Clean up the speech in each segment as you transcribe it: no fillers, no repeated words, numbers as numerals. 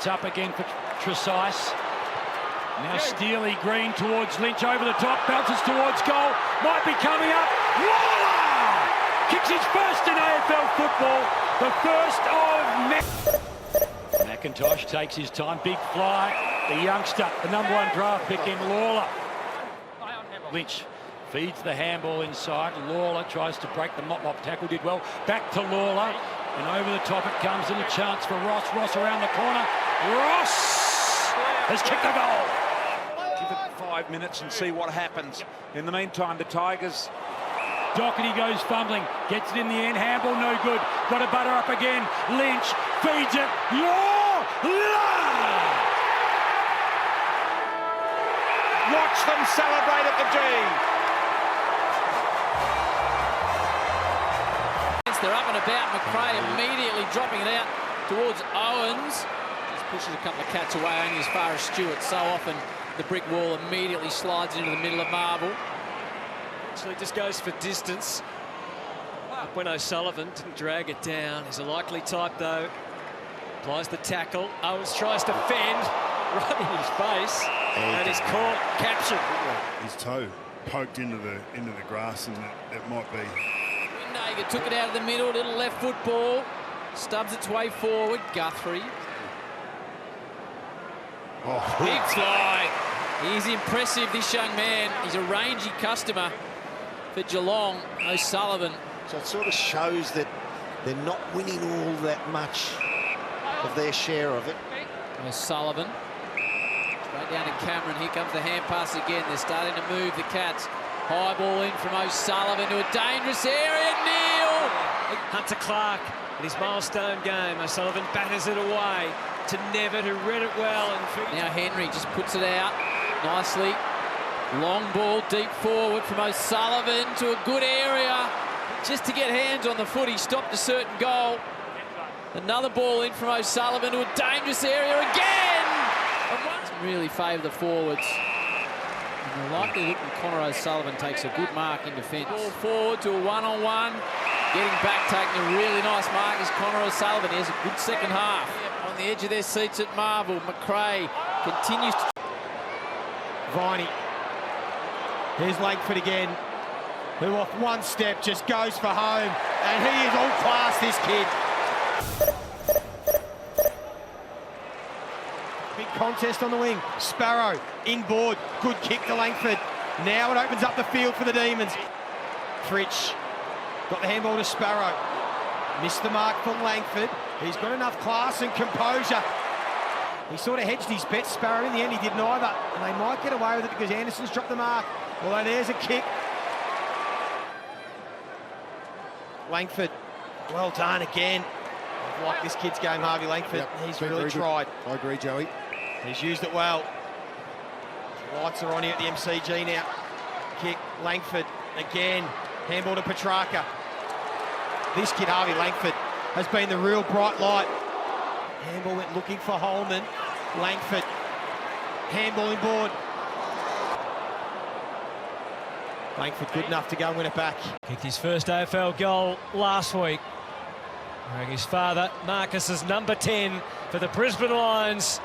It's up again for Tresice. Now Steely Green towards Lynch over the top, bounces towards goal, might be coming up. Lawler kicks his first in AFL football, the first of McIntosh takes his time, big fly. The youngster, the #1 draft pick in Lawler. Lynch feeds the handball inside. Lawler tries to break the mop-mop tackle, did well. Back to Lawler, and over the top it comes, and a chance for Ross. Ross around the corner. Ross has kicked the goal. Give it 5 minutes and see what happens. In the meantime, the Tigers. Doherty goes fumbling, gets it in the end. Handball no good. Got to butter up again. Lynch feeds it. Lawler! Watch them celebrate at the G. They're up and about. McRae immediately dropping it out towards Owens. Just pushes a couple of cats away, only as far as Stewart. So often the brick wall immediately slides into the middle of Marvel. Actually just goes for distance. When O'Sullivan didn't drag it down. He's a likely type though. Applies the tackle. Owens tries to fend right in his face. And he's caught, captured. His toe poked into the grass, and it might be. Windhager took it out of the middle, little left foot ball. Stubs its way forward. Guthrie. Oh, Big fly. He's impressive, this young man. He's a rangy customer for Geelong. O'Sullivan. So it sort of shows that they're not winning all that much of their share of it. O'Sullivan. Straight down to Cameron. Here comes the hand pass again. They're starting to move the Cats. High ball in from O'Sullivan to a dangerous area. Neil! Hunter Clark in his milestone game. O'Sullivan batters it away to Nevitt, who read it well. And now Henry just puts it out nicely. Long ball deep forward from O'Sullivan to a good area. Just to get hands on the foot, he stopped a certain goal. Another ball in from O'Sullivan to a dangerous area again. Really favour the forwards. And the likely looking Connor O'Sullivan takes a good mark in defence. Ball forward to a one-on-one. Getting back, taking a really nice mark is Connor O'Sullivan. He has a good second half. On the edge of their seats at Marvel, McRae continues to... Viney. Here's Langford again, who off one step just goes for home. And he is all class, this kid. Big contest on the wing. Sparrow inboard. Good kick to Langford. Now it opens up the field for the Demons. Fritsch got the handball to Sparrow. Missed the mark from Langford. He's got enough class and composure. He sort of hedged his bet, Sparrow. In the end, he did neither. And they might get away with it because Anderson's dropped the mark. Although there's a kick. Langford, well done again. I've liked this kid's game, Harvey Langford. Yep, He's really tried. I agree, Joey. He's used it well. Lights are on here at the MCG now. Kick, Langford again. Handball to Petrarca. This kid, Harvey Langford, has been the real bright light. Handball went looking for Holman. Langford, handball inboard. Langford good enough to go and win it back. kicked his first AFL goal last week. Wearing his father, Marcus's number 10 for the Brisbane Lions.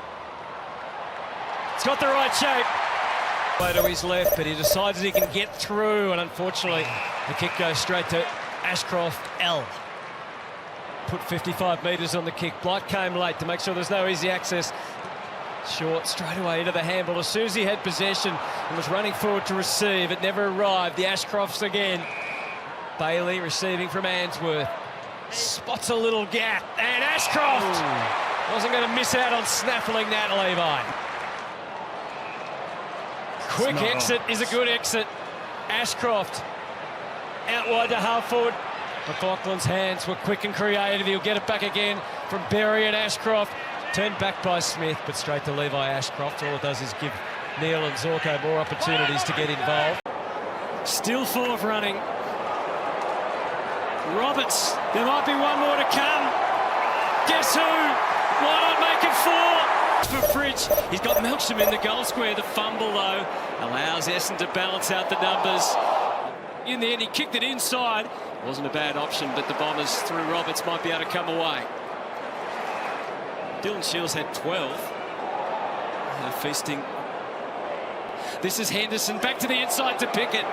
It's got the right shape. Way to his left, but he decides he can get through, and unfortunately, the kick goes straight to Ashcroft L. Put 55 metres on the kick. Blight came late to make sure there's no easy access. Short straight away into the handball. As soon as he had possession and was running forward to receive, it never arrived. The Ashcrofts again. Bailey receiving from Answorth. Spots a little gap, and Ashcroft wasn't going to miss out on snaffling that, Levi. Quick exit is a good exit. Ashcroft out wide to half forward. McLaughlin's hands were quick and creative. He'll get it back again from Berry and Ashcroft. Turned back by Smith, but straight to Levi Ashcroft. All it does is give Neil and Zorko more opportunities to get involved. Still full of running. Roberts, there might be one more to come. Guess who? Why not make it 4? For Fritsch, he's got Melksham in the goal square. The fumble, though, allows Essen to balance out the numbers. In the end, he kicked it inside. Wasn't a bad option, but the Bombers, through Roberts, might be able to come away. Dylan Shields had 12. Feasting. This is Henderson back to the inside to Pickett.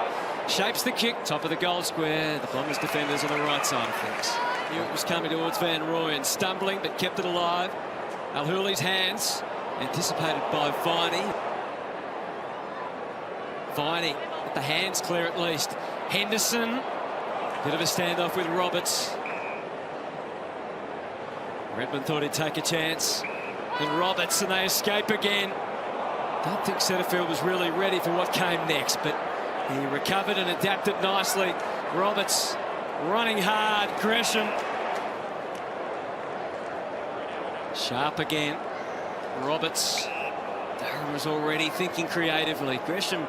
Shapes the kick, top of the goal square. The Bombers defenders on the right side of things. Knew it was coming towards Van Rooyen, stumbling but kept it alive. Al-Hooli's hands, anticipated by Viney. Viney, with the hands clear at least. Henderson, bit of a standoff with Roberts. Redmond thought he'd take a chance. And Roberts, and they escape again. Don't think Setterfield was really ready for what came next, but he recovered and adapted nicely. Roberts running hard. Gresham. Sharp again. Roberts. Darren was already thinking creatively. Gresham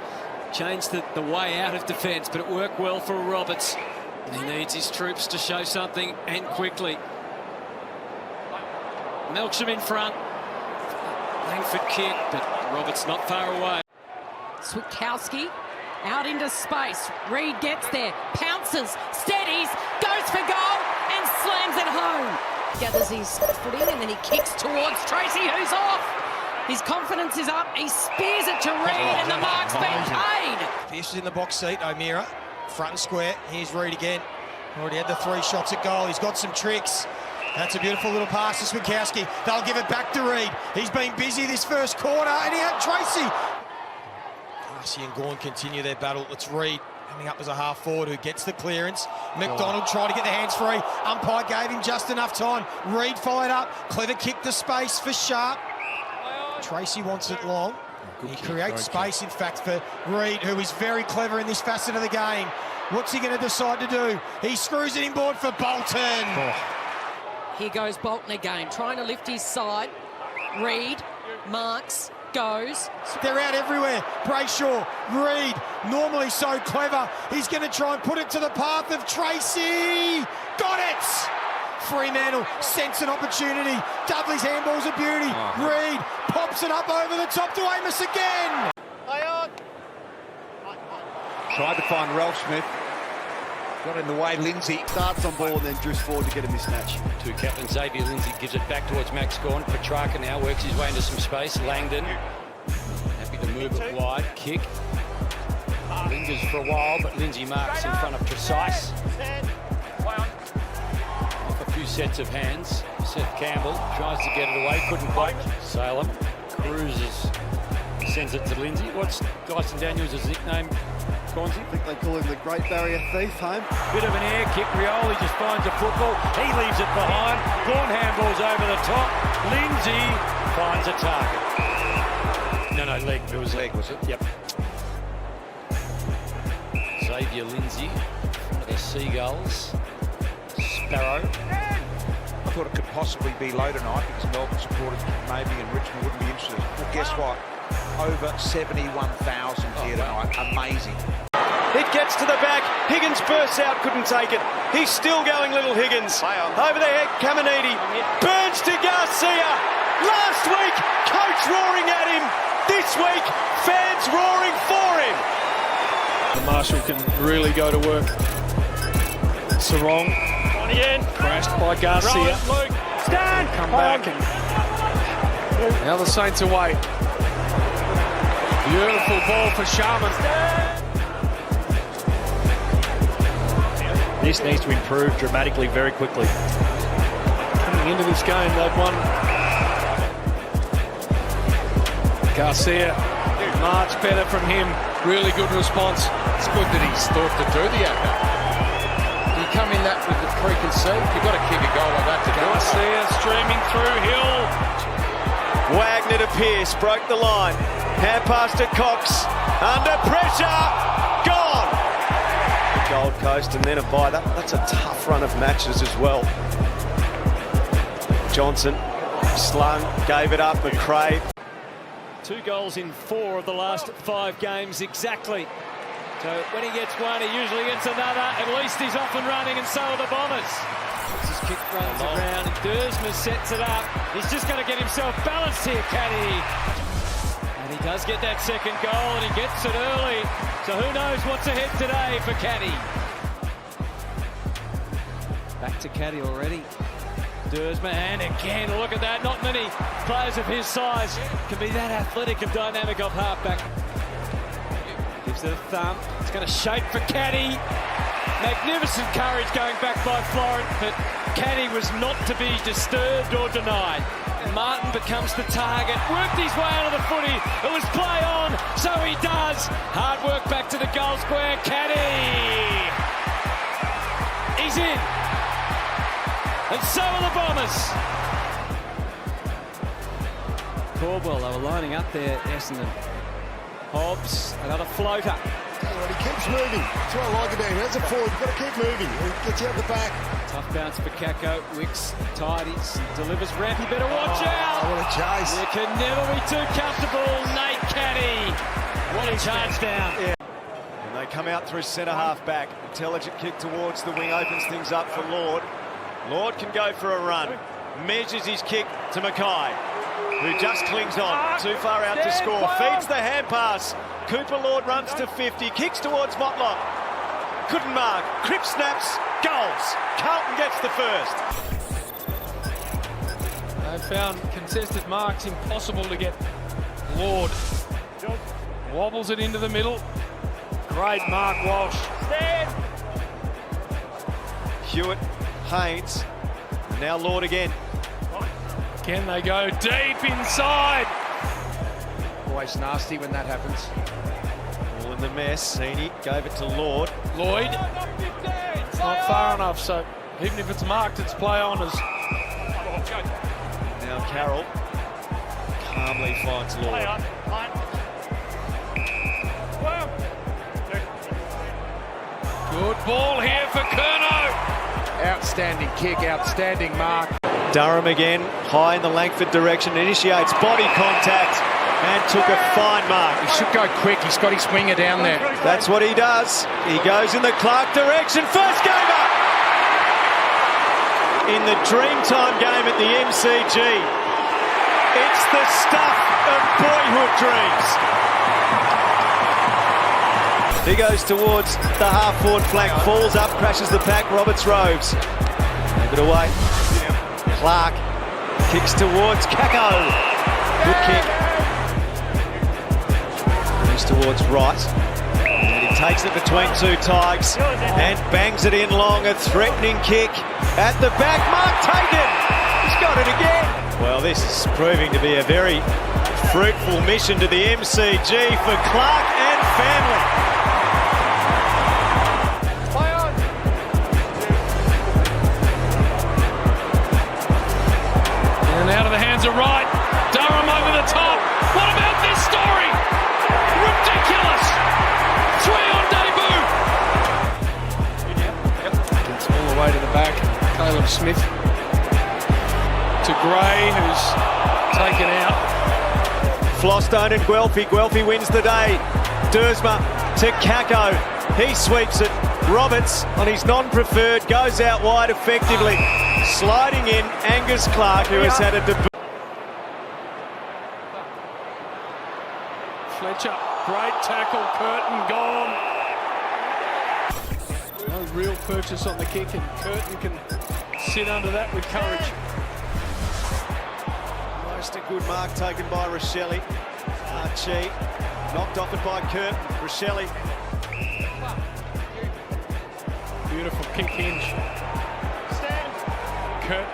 changed the way out of defence, but it worked well for Roberts. And he needs his troops to show something, and quickly. Melksham in front. Langford kick, but Roberts not far away. Switkowski out into space. Reed gets there, pounces, steadies, goes for goal and slams it home. Gathers his footing and then he kicks towards Tracy, who's off. His confidence is up. He spears it to Reed and the mark's been paid. Pierce is in the box seat. O'Meara, front and square. Here's Reed again. Already had the 3 shots at goal. He's got some tricks. That's a beautiful little pass to Switkowski. They'll give it back to Reed. He's been busy this first quarter, and he had Tracy. Darcy and Gawn continue their battle. It's Reed coming up as a half forward who gets the clearance. McDonald tried to get the hands free. Umpire gave him just enough time. Reed followed up. Clever kick to space for Sharp. Tracy wants it long. He creates space, in fact, for Reed, who is very clever in this facet of the game. What's he going to decide to do? He screws it inboard for Bolton. Here goes Bolton again, trying to lift his side. Reed marks, goes. They're out everywhere. Brayshaw, Reed, normally so clever. He's going to try and put it to the path of Tracy. Got it! Fremantle sense an opportunity. Dudley's handball's a beauty. Reed pops it up over the top to Amos again. Tried to find Ralph Smith. Got in the way, Lindsay. Starts on ball and then drifts forward to get a mismatch. Two captain Xavier Lindsay gives it back towards Max Gawn. Petrarca now works his way into some space. Langdon happy to move it wide. Kick. Lingers for a while, but Lindsay marks in front of Precise. Off a few sets of hands. Seth Campbell tries to get it away, couldn't quite. Salem cruises, sends it to Lindsay. What's Dyson Daniels' nickname? I think they call him the Great Barrier Thief, home. Bit of an air kick. Rioli just finds a football. He leaves it behind. Gawn handballs over the top. Lindsay finds a target. No, leg. It was leg, was it? Yep. Xavier Lindsay, one of the Seagulls. Sparrow. I thought it could possibly be low tonight because Melbourne supporters maybe in Richmond wouldn't be interested. Well, guess what? Over 71,000 here tonight. Amazing. It gets to the back. Higgins bursts out, couldn't take it. He's still going, little Higgins. Over the head, Caminiti. Burns to Garcia. Last week, coach roaring at him. This week, fans roaring for him. The Marshall can really go to work. Sarong. On again. Crashed by Garcia. Luke. Stand. Come back and now the Saints away. Beautiful ball for Sharman. This needs to improve dramatically very quickly. Coming into this game, they've won. Garcia, much better from him. Really good response. It's good that he's thought to do the AFL. You come in that with the preconceived, you've got to kick a goal like that to go. Garcia streaming through Hill. Wagner to Pearce, broke the line. Hand pass to Cox. Under pressure. Gone. Gold Coast and then a bye. That's a tough run of matches as well. Johnson slung, gave it up, McRae. 2 goals in 4 of the last 5 games exactly. So when he gets one, he usually gets another. At least he's off and running, and so are the Bombers. His kick runs around, and Dersma sets it up. He's just going to get himself balanced here, Caddy. And he does get that second goal, and he gets it early. So who knows what's ahead today for Caddy. Back to Caddy already. Dursma, and again, look at that. Not many players of his size can be that athletic and dynamic off halfback. Gives it a thumb. It's going to shape for Caddy. Magnificent courage going back by Florent, but Caddy was not to be disturbed or denied. Martin becomes the target. Worked his way out of the footy. It was play on, so he does. Hard work back to the goal square. Caddy. He's in. And so are the Bombers. Caldwell, they were lining up there, Essendon. Hobbs, another floater. He keeps moving. That's what I like about him. As a forward, you've got to keep moving. He gets out the back. Tough bounce for Kako. Wicks tidies, delivers ramp. You better watch out. What a chase. You can never be too comfortable, Nate Caddy. What a charge down. Yeah. And they come out through centre half back. Intelligent kick towards the wing, opens things up for Lord. Lord can go for a run. Measures his kick to Mackay, who just clings on. Too far out to score. Feeds the hand pass. Cooper Lord runs to 50. Kicks towards Motlop. Couldn't mark. Cripps snaps. Goals. Carlton gets the first. They found contested marks impossible to get Lord. Wobbles it into the middle. Great mark, Walsh. Hewitt, Haynes. Now Lord again. Can they go deep inside? Always nasty when that happens. All in the mess. Heaney gave it to Lord. Lloyd. It's not far enough, so even if it's marked, it's play on us. Now Carroll calmly finds Lord. Good ball here for Curnow. Outstanding kick, outstanding mark. Durham again, high in the Langford direction, initiates body contact and took a fine mark. He should go quick, he's got his winger down there. That's what he does. He goes in the Clark direction, first game up! In the Dreamtime game at the MCG. It's the stuff of boyhood dreams. He goes towards the half-forward flank, falls up, crashes the pack, Roberts Robes. Move it away. Clark kicks towards Kako. Good kick. Moves towards right. And he takes it between two Tigers and bangs it in long. A threatening kick at the back. Mark taken. He's got it again. Well, this is proving to be a very fruitful mission to the MCG for Clark and family. Out of the hands of Wright. Durham over the top. What about this story? Ridiculous. 3 on debut. Gets all the way to the back. Caleb Smith to Gray, who's taken out. Flostone and Guelphy. Guelphy wins the day. Dursma to Kako. He sweeps it. Roberts on his non-preferred goes out wide effectively. Sliding in, Angus Clark, who has had a debut. Fletcher, great tackle, Curtin gone. No real purchase on the kick, and Curtin can sit under that with courage. Most a good mark taken by Rochelle. Archie knocked off it by Curtin. Rochelle. Beautiful kick hinge. Curtin.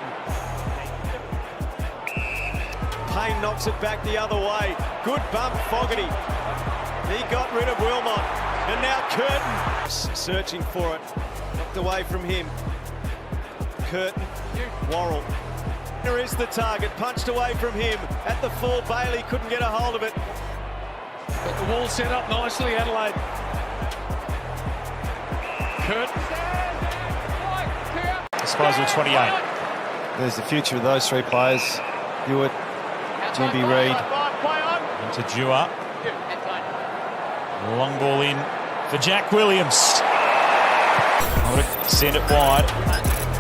Payne knocks it back the other way. Good bump, Fogarty. He got rid of Wilmot. And now Curtin searching for it. Knocked away from him. Curtin. Worrell. There is the target. Punched away from him. At the full, Bailey couldn't get a hold of it. But the wall set up nicely, Adelaide. Curtin. Disposal 28. There's the future of those three players. Hewitt, Jimby Reid. Into Dewar. Long ball in for Jack Williams. Send it wide.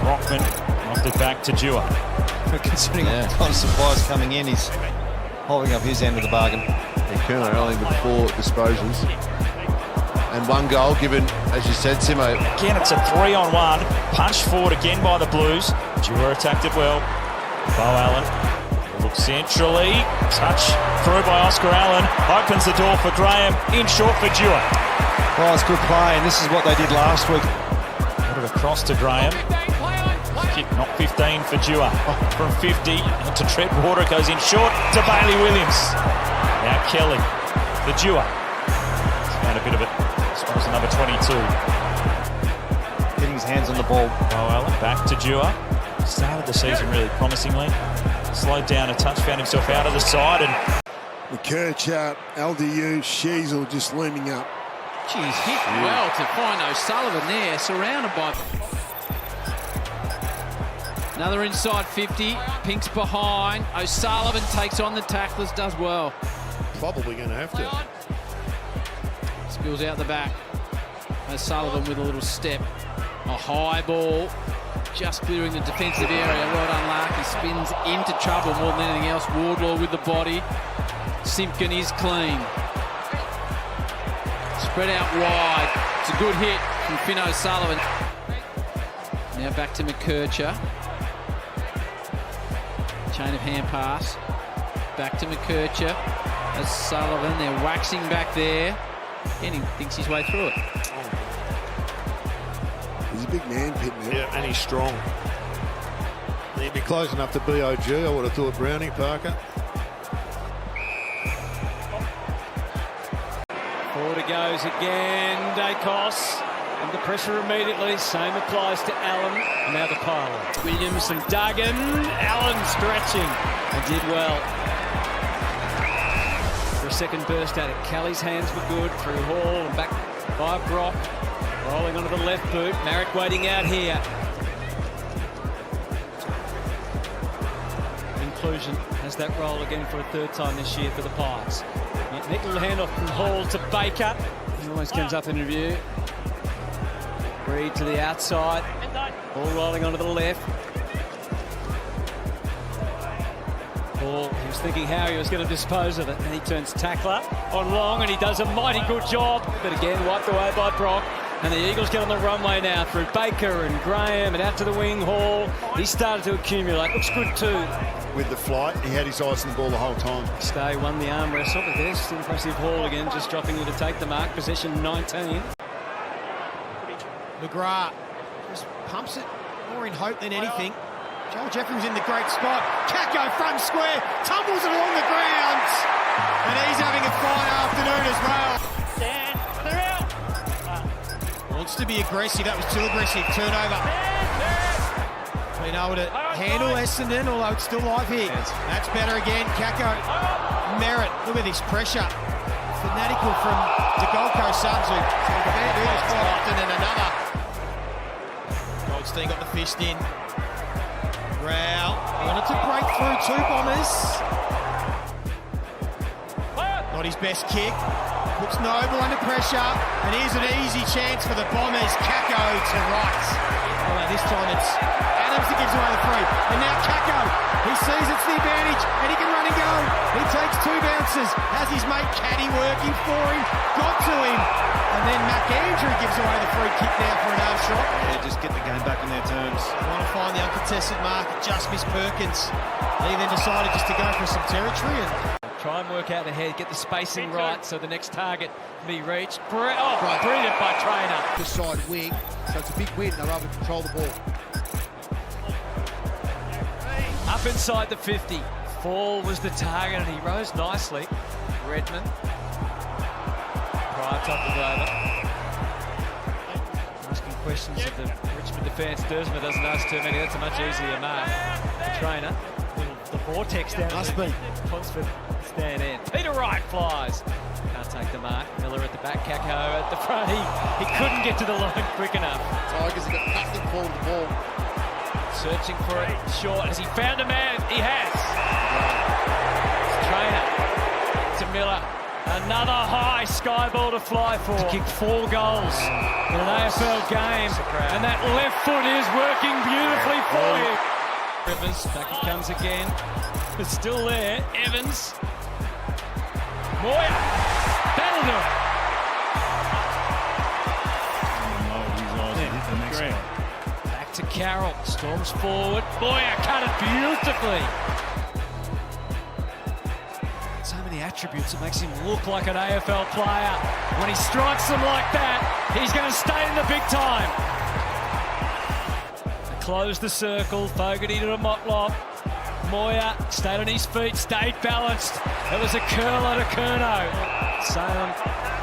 Rockman knocked it back to Dewar. Considering the kind of supplies coming in, he's holding up his end of the bargain. And Curnow only with 4 disposals. And 1 goal given, as you said, Simo. Again, it's a 3-on-1. Punched forward again by the Blues. Dewar attacked it well. Bo Allen looks centrally. Touch through by Oscar Allen. Opens the door for Graham. In short for Dewar. Oh, it's good play, and this is what they did last week. Put it across to Graham. Kick, not 15 for Dewar. From 50 to Treadwater. It goes in short to Bailey Williams. Now Kelly. The Dewar. He's found a bit of it. I suppose the number 22. Getting his hands on the ball. Bo Allen back to Dewar. Started the season really promisingly. Slowed down a touch, found himself out of the side. And McKercher, LDU, Sheasel just looming up. Geez, hit well to find O'Sullivan there, surrounded by... Another inside 50, Pink's behind. O'Sullivan takes on the tacklers, does well. Probably going to have to. Spills out the back. O'Sullivan with a little step. A high ball, just clearing the defensive area. Well done, Lark. He spins into trouble more than anything else. Wardlaw with the body. Simpkin is clean. Spread out wide. It's a good hit from Finn O'Sullivan. Now back to McKercher. Chain of hand pass. Back to McKercher. O'Sullivan, they're waxing back there. Again, he thinks his way through it. He's a big man, Pitt, now. Yeah, and he's strong. He'd be close enough to BOG, I would have thought, Brownie, Parker. Forward it goes again, Dacos. Under pressure immediately. Same applies to Allen. Now the pile. Williams and Duggan. Allen stretching. And did well. For a second burst at it. Kelly's hands were good. Through Hall and back by Brock. Rolling onto the left boot. Marrick waiting out here. Inclusion has that roll again for a third time this year for the Pies. Nick little handoff from Hall to Baker. He always comes up in review. Reed to the outside. Ball rolling onto the left. Ball, he was thinking how he was going to dispose of it, and he turns tackler on long, and he does a mighty good job. But again, wiped away by Brock. And the Eagles get on the runway now through Baker and Graham and out to the wing. Hall. He started to accumulate. Looks good too. With the flight, he had his eyes on the ball the whole time. Stay won the arm wrestle, but there's the impressive Hall again, just dropping in to take the mark. Possession 19. McGrath just pumps it more in hope than anything. Joel Jeffrey was in the great spot. Kako front square, tumbles it along the ground. And he's having a fine afternoon as well. Wants to be aggressive, that was too aggressive. Turnover. Been able to handle Essendon, although it's still live here. That's better again. Kako, Merritt, look at this pressure. Fanatical from the Gold Coast Suns, who can't do this quite often, and another. Goldstein got the fist in. Rowell wanted to break through two Bombers. Not his best kick. Puts Noble under pressure, and here's an easy chance for the Bombers. Kako to right. Oh, this time it's Adams that gives away the free. And now Kako, he sees it's the advantage, and he can run and go. He takes two bounces, has his mate Caddy working for him, got to him. And then McAndrew gives away the free kick now for an arm shot. Yeah, just get the game back in their terms. Trying to find the uncontested mark, just missed Perkins. He then decided just to go for some territory and try and work out ahead, get the spacing right so the next target can be reached. Brilliant by Trainer. This side wing, so it's a big win. They're able to control the ball. Up inside the 50. Fall was the target and he rose nicely. Redmond. Prior toppled over. Asking questions of the Richmond defence. Dersma doesn't ask too many. That's a much easier mark. The Trainer. The vortex down. Must be. Consford stand in. Peter Wright flies. Can't take the mark. Miller at the back. Kako at the front. He couldn't get to the line quick enough. Tigers have got nothing for the ball. Searching for it short. Has he found a man? He has. Trainer to Miller. Another high sky ball to fly for. To kick 4 goals in an AFL game. And that left foot is working beautifully for him. Rivers, back it comes again. It's still there. Evans. Moya. That'll do it. His eyes hit the next guy. Back to Carroll. Storms forward. Moya cut it beautifully. So many attributes that makes him look like an AFL player. When he strikes them like that, he's going to stay in the big time. They close the circle. Fogarty to the Motlop. Moya stayed on his feet, stayed balanced. It was a curler to Curnow. Salem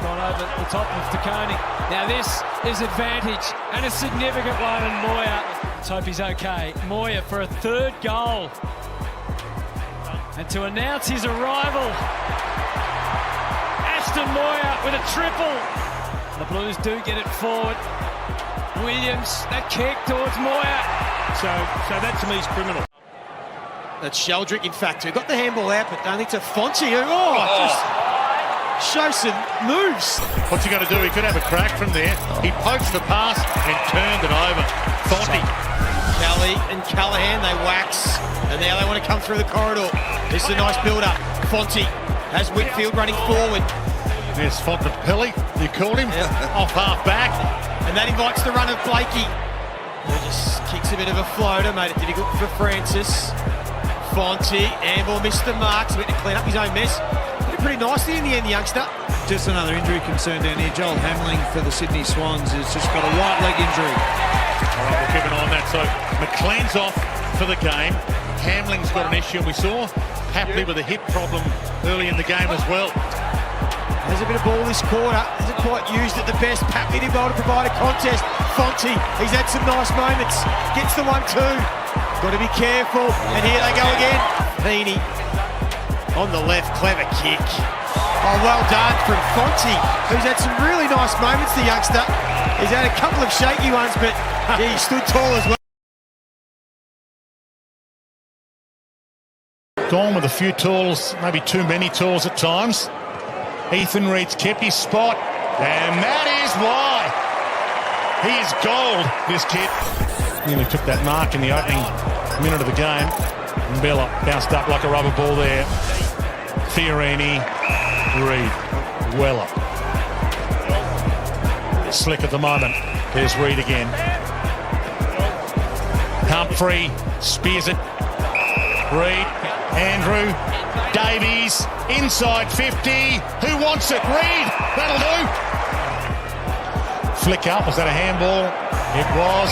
gone over the top of Taconi. Now this is advantage, and a significant one, and Moya, let's hope he's okay. Moya for a third goal. And to announce his arrival, Aston Moya with a triple. The Blues do get it forward. Williams, that kick towards Moya. So that to me is criminal. That's Sheldrick, in fact, who got the handball out, but only to Fonte, who, just shows some moves. What's he going to do? He could have a crack from there. He pokes the pass and turned it over. Fonte. Kelly and Callaghan, they wax, and now they want to come through the corridor. This is a nice build-up. Fonte has Whitfield running forward. There's Fontempelli, you called him, off half-back. And that invites the run of Blakey. He just kicks a bit of a floater, made it difficult for Francis. Fonte, handball missed the mark, so he had to clean up his own mess. Did it pretty nicely in the end, the youngster. Just another injury concern down here. Joel Hamling for the Sydney Swans has just got a right leg injury. All right, we'll keep an eye on that. So McLean's off for the game. Hamling's got an issue, and we saw Papley with a hip problem early in the game as well. There's a bit of ball this quarter. Hasn't quite used it the best. Papley did well to provide a contest. Fonte, he's had some nice moments. Gets the 1-2. Got to be careful. And here they go again. Heaney on the left. Clever kick. Oh, well done from Fonte, who's had some really nice moments, the youngster. He's had a couple of shaky ones, but he stood tall as well. Dawn with a few tools, maybe too many tools at times. Ethan Reed's kept his spot, and that is why. He is gold, this kid. Nearly took that mark in the opening minute of the game. And Bella bounced up like a rubber ball there. Fiorini, Reed, Weller. Slick at the moment. There's Reed again. Humphrey spears it. Reed, Andrew, Davies, inside 50. Who wants it? Reed, that'll do. Flick up, was that a handball? It was.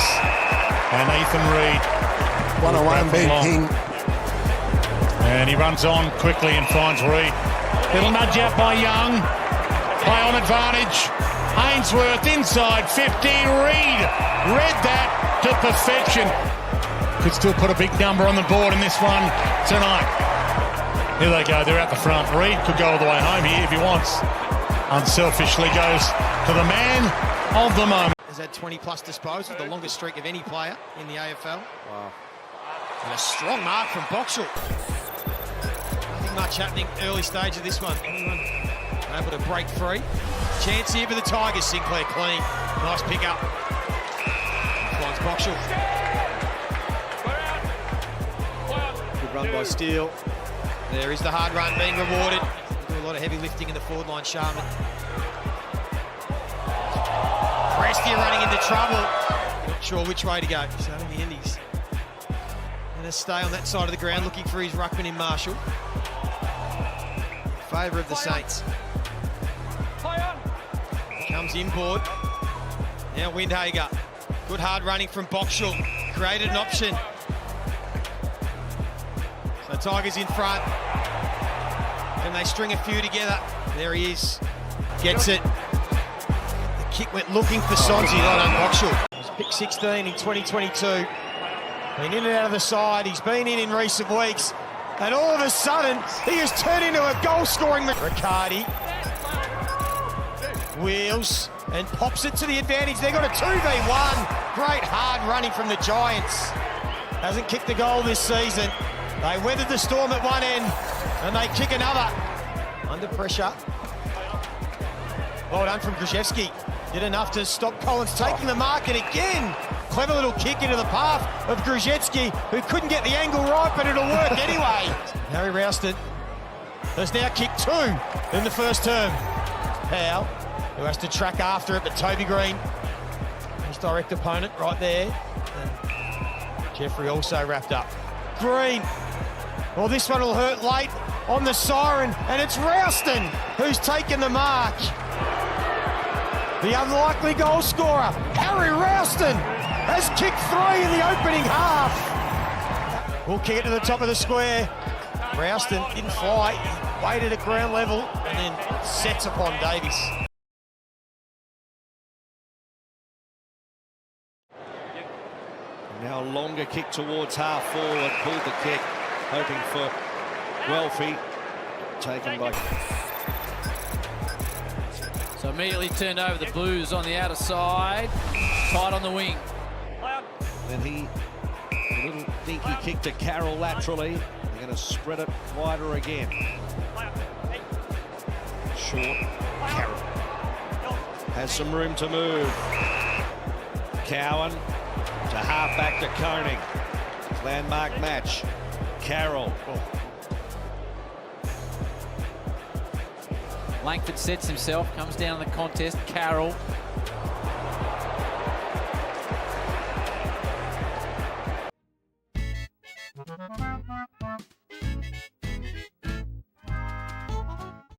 And Ethan Reed. 101 King. And he runs on quickly and finds Reed. Little nudge out by Young. Play on advantage. Ainsworth inside 50. Reed read that to perfection. Could still put a big number on the board in this one tonight. Here they go, they're out the front. Reed could go all the way home here if he wants. Unselfishly goes to the man of the moment. Has had 20-plus disposals, the longest streak of any player in the AFL. Wow. And a strong mark from Boxall. Nothing much happening early stage of this one. Anyone able to break free. Chance here for the Tigers. Sinclair clean. Nice pick up. Finds Boxall. Good run by Steele. There is the hard run being rewarded. Do a lot of heavy lifting in the forward line, Sharman. Prestia running into trouble. Not sure which way to go. So in the end, he's going to stay on that side of the ground looking for his ruckman in Marshall. In favour of the Saints. Comes inboard. Now Windhager. Good hard running from Boxall. Created an option. So Tigers in front. And they string a few together. There he is. Gets it. The kick went looking for Sonzi. Well done, Boxall. He's picked 16 in 2022. Been in and out of the side. He's been in recent weeks. And all of a sudden, he has turned into a goal-scoring... Riccardi. Wheels and pops it to the advantage. They've got a 2v1. Great hard running from the Giants. Hasn't kicked a goal this season. They weathered the storm at one end and they kick another. Under pressure. Well done from Grzyzewski. Did enough to stop Collins taking the mark, and again, clever little kick into the path of Grzyzewski, who couldn't get the angle right, but it'll work anyway. Harry Rouston has now kicked 2 in the first term. Powell, who has to track after it, but Toby Green, his direct opponent right there. And Jeffrey also wrapped up. Green. Well, this one will hurt late on the siren, and it's Rouston who's taken the mark. The unlikely goal scorer, Harry Rouston, has kicked 3 in the opening half. We'll kick it to the top of the square. Rouston didn't fly, he waited at ground level and then sets upon Davies. Now a longer kick towards half forward, pulled the kick, hoping for Guelphy, taken by... So immediately turned over the Blues on the outer side, tight on the wing. Then a little dinky kick to Carroll laterally. They're going to spread it wider again. Short, Carroll has some room to move. Cowan to half back to Koenig. Landmark match. Carroll. Langford sets himself, comes down in the contest. Carroll.